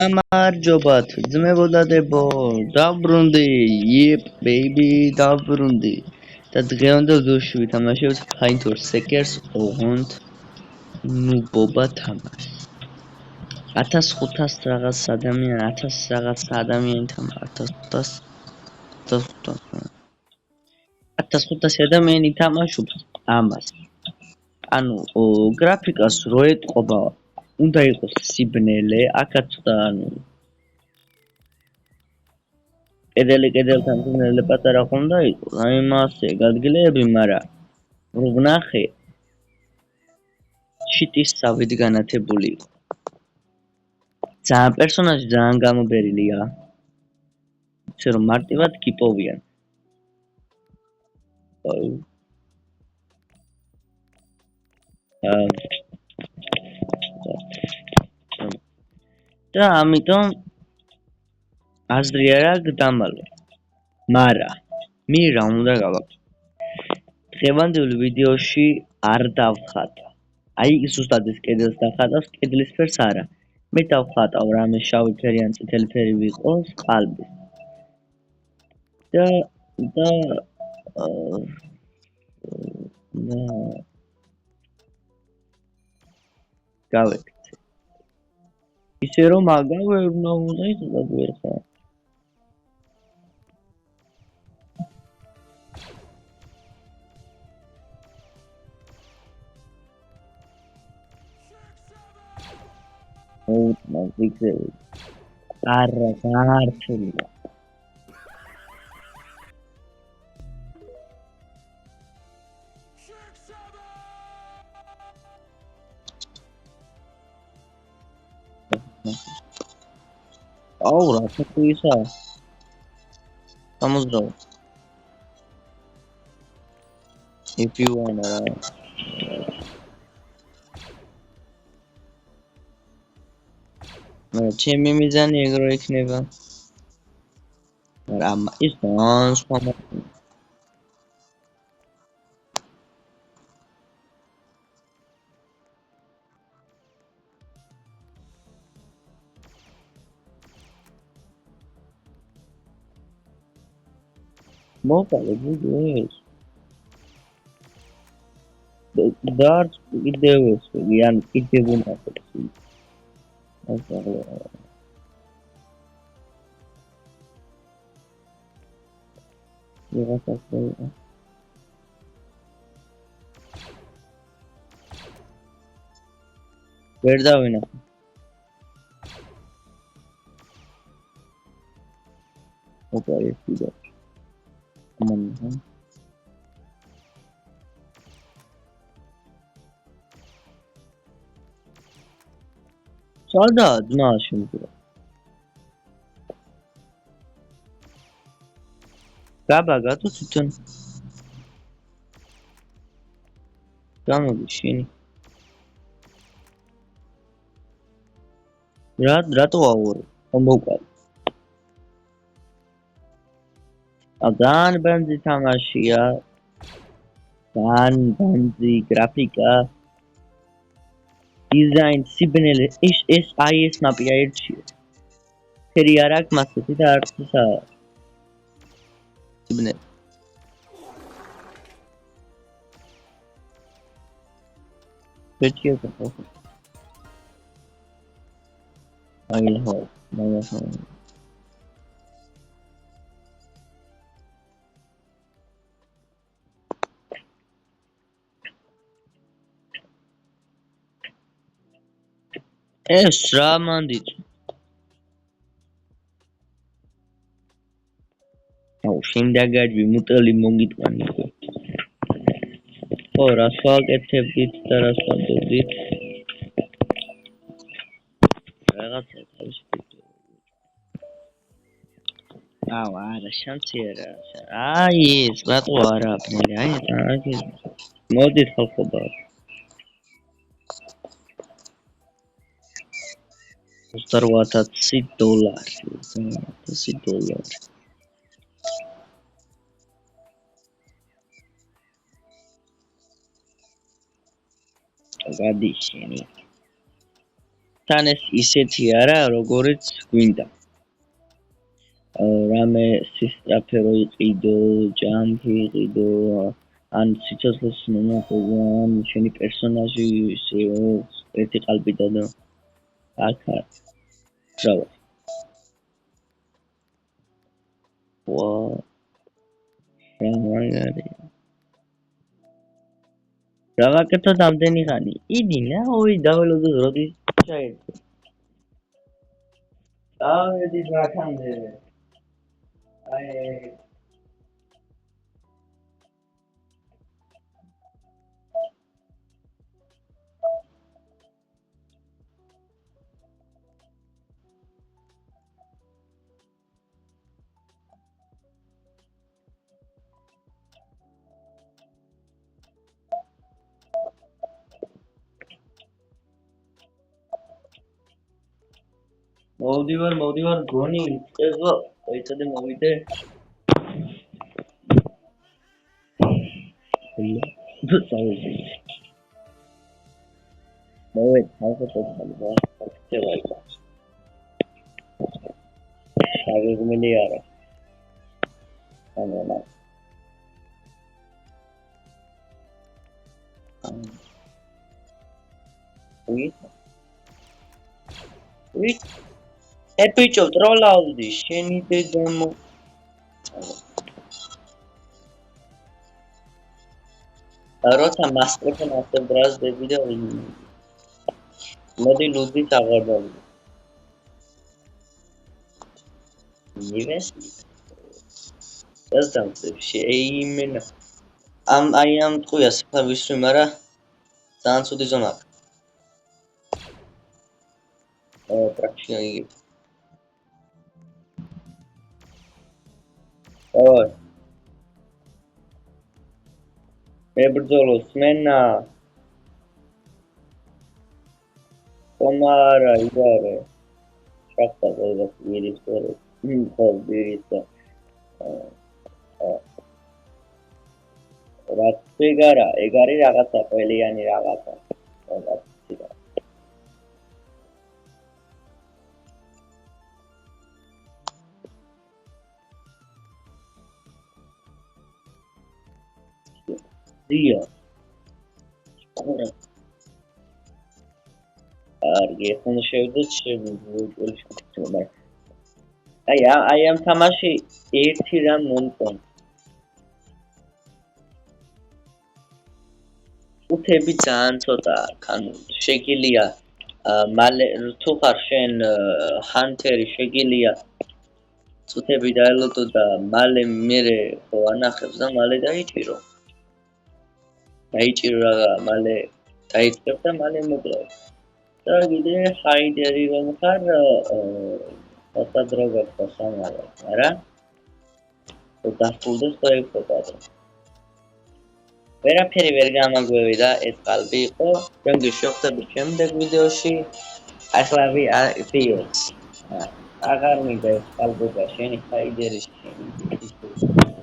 გამარჯობათ ძმებო და დებო, დავბრუნდი, yep baby, დავბრუნდი და დღევანდელ ვიდეოში ვითამაშებთ Paint or Seekers ოღონდ ნუბობა თამაშს 1500 რაღაც ადამიანი 1000 რაღაც ადამიანი თამაშ 1500 ადამიანი თამაშობს ამას ანუ გრაფიკას რო ეტყობა უნდა იყოს სიბნელე აქაც და ანუ კედელთან სიბნელე პატარა ხონდა იყოს აი მასე გადგლები მაგრამ რო ვნახე შიტის სავით განათებული იყო ძალიან პერსონაჟი ძალიან გამობერილია ისე რომ მარტივად კიპოვიან და ამიტომ აზრი არ აქვს დამალე მაგრამ მე რა უნდა გავაკეთო დღევანდელ ვიდეოში არ დავხატა აი ზუსტად ეს კედელს დახატავს კედლის ფერს არა მე დავხატავ რამე შავი ფერი ან წითელი ფერი ვიყოს ყალბი და გავეკეთე ისე რომ აგავერნა უნდა იყოს ვერ ხარ მაგიძები არა გაართულია აუ რა თქისა გამოსდროო if you wanna ჩემი მიზანი ეგრო იქნება მაგრამ ის სხვა მოვყავე ვიდეოს დარც კიდევ ეს ან კიდევ უნახებს ვერ დავინახე ოპა ეს ვიდეო სადა ძმა შემდგარა გაბაგა თუ თვითონ გამოდი შენი რატო ავორი მომყავ ძალიან ბანძი თამაშია ძალიან ბანძი გრაფიკა დიზაინ სიბნელე ეს აი ეს მაპი აირჩიე ფერი არ აქვს მასეთი და არც ისა სიბნელე ბეჭია ხო აი ხო მაგასა ეს რა მანდით აუ შემდეგაჯი მუტელი მომიტყვანი ხო რას ვაკეთებდით და რას ვაკეთებდით რაღაცა თავისი აუ არა შანსი არა აი ეს რატო არა მე აი მოდით ხალხობა $1000 გადი შენი თან ეს ისეთი არა, როგორიც გვინდა. რამე სისტრაფე რო იყიდო, ჯამფი იყიდო, ან სიცოცხლეს მონახულე, ან შენი პერსონაჟი ერთი ყალბი დადო. აქ არა. რავი. ვაუ. მაგარი. რა ვაკეთოთ ამდენი ხანი? იდი ნაოი დაველოდოთ როდის ჩაერთო. დავედი რაკამდე. აი მოვდივარ გონი ეზო ეცადე მოვიდე მოვედ ხალხო ხალხო შეგეგმილი არა ანა უი ეპიჭო ტროლაუდი შენი დედამო როცა მასტრიფენ ასევ დრას დები და მოდი ლუდით აღარდავ ნივეს ეს დამწევ შეიმენა ამ ტყუიას ხა ვისვი მარა ძალიან ცუდი ზონა პრაქტიკული ой ებრძოლოს მენა კომარა იგარე შახტა ზოგადად ვირის ვერე ხო ვირის რა ეგარი რაღაცა ყველიანი რაღაცა დია ყურა არგი ხომ შევდოთ შემოგვიყვება აი ამ თამაში ერთი რამ მომწონს უთები ძალიან ცოტაა ანუ შეგილია მალე თუ ხარ შენ ჰანტერი შეგილია უთები დაელოდო და მალე მერე ხო ანახებს და მალე დაიჭირო მალე დაიწყებ და მალე მოკლავს და კიდე ჰაიდერი რომ ხარ დასადროგებ სამალე არა დასრულდეს და იფოტო ვერაფერი ვერ გამაგვევიდა ეს ყალბი იყო ჩვენ შევხვდებით შემდეგ ვიდეოში ახლა ვიოს აღარ მინდა ეს ყალბობა შენი ჰაიდერი შენი